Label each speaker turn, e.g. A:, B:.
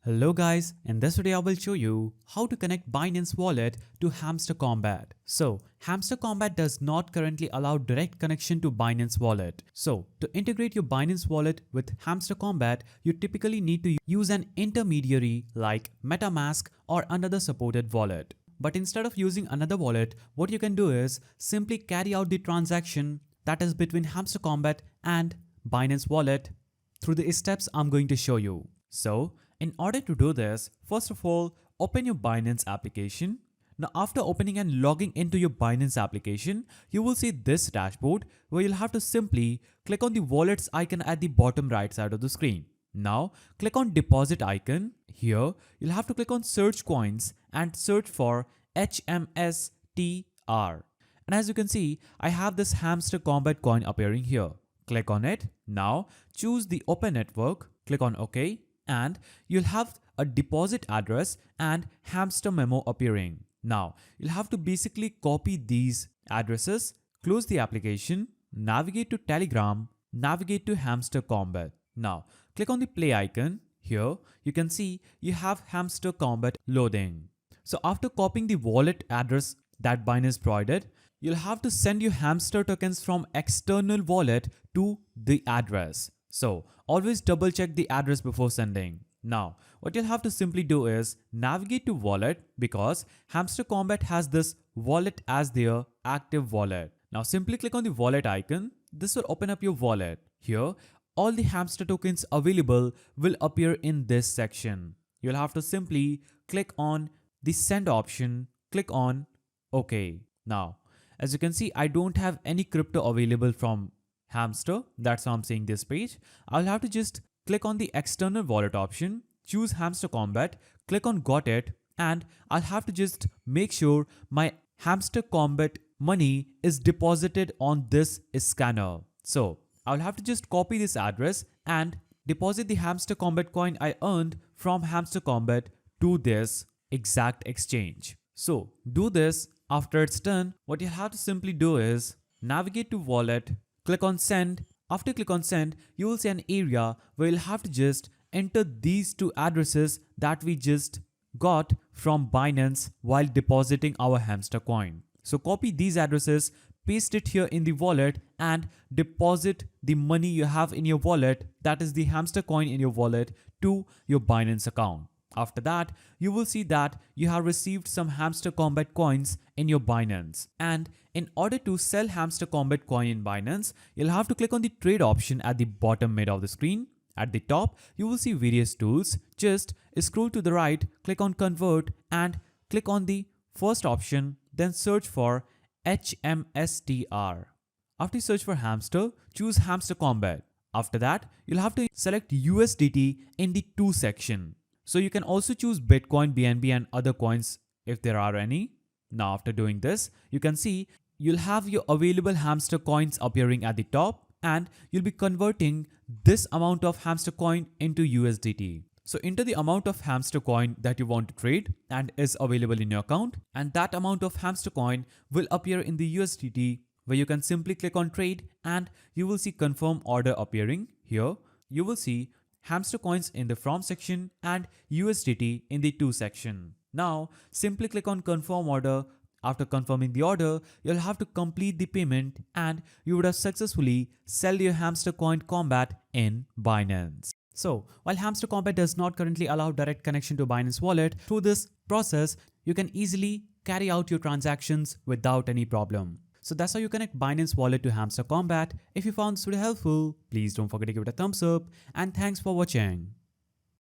A: Hello guys, in this video I will show you how to connect Binance Wallet to Hamster Kombat. So, Hamster Kombat does not currently allow direct connection to Binance Wallet. So, to integrate your Binance Wallet with Hamster Kombat, you typically need to use an intermediary like MetaMask or another supported wallet. But instead of using another wallet, what you can do is simply carry out the transaction that is between Hamster Kombat and Binance Wallet through the steps I'm going to show you. So, in order to do this, first of all, open your Binance application. Now, after opening and logging into your Binance application, you will see this dashboard where you'll have to simply click on the wallets icon at the bottom right side of the screen. Now, click on deposit icon. Here, you'll have to click on search coins and search for HMSTR. And as you can see, I have this Hamster Kombat coin appearing here. Click on it. Now, choose the open network. Click on OK. And you'll have a deposit address and hamster memo appearing. Now, you'll have to basically copy these addresses, close the application, navigate to Telegram, navigate to Hamster Kombat. Now, click on the play icon. Here, you can see you have Hamster Kombat loading. So after copying the wallet address that Binance provided, you'll have to send your hamster tokens from external wallet to the address. So always double check the address before sending. Now, what you'll have to simply do is navigate to wallet because Hamster Kombat has this wallet as their active wallet. Now simply click on the wallet icon. This will open up your wallet. Here, all the hamster tokens available will appear in this section. You'll have to simply click on the send option, click on OK. Now, as you can see, I don't have any crypto available from Hamster. That's how I'm seeing this page. I'll have to just click on the external wallet option, choose Hamster Kombat, click on got it, and I'll have to just make sure my Hamster Kombat money is deposited on this scanner. So I'll have to just copy this address and deposit the Hamster Kombat coin I earned from Hamster Kombat to this exact exchange. So do this. After it's done, what you have to simply do is navigate to wallet, click on send. After click on send, you will see an area where you'll have to just enter these two addresses that we just got from Binance while depositing our hamster coin. So copy these addresses, paste it here in the wallet and deposit the money you have in your wallet, that is the hamster coin in your wallet, to your Binance account. After that, you will see that you have received some Hamster Kombat coins in your Binance. And in order to sell Hamster Kombat coin in Binance, you'll have to click on the trade option at the bottom mid of the screen. At the top, you will see various tools. Just scroll to the right, click on convert and click on the first option, then search for HMSTR. After you search for hamster, choose Hamster Kombat. After that, you'll have to select USDT in the to section. So you can also choose Bitcoin, BNB and other coins if there are any. Now after doing this, you can see you'll have your available hamster coins appearing at the top and you'll be converting this amount of hamster coin into USDT. So enter the amount of hamster coin that you want to trade and is available in your account, and that amount of hamster coin will appear in the USDT where you can simply click on trade and you will see confirm order appearing. Here you will see hamster coins in the from section and USDT in the to section. Now simply click on confirm order. After confirming the order, you'll have to complete the payment and you would have successfully sold your Hamster Coin Kombat in Binance. So while Hamster Kombat does not currently allow direct connection to Binance Wallet, through this process, you can easily carry out your transactions without any problem. So that's how you connect Binance Wallet to Hamster Kombat. If you found this video helpful, please don't forget to give it a thumbs up and thanks for watching.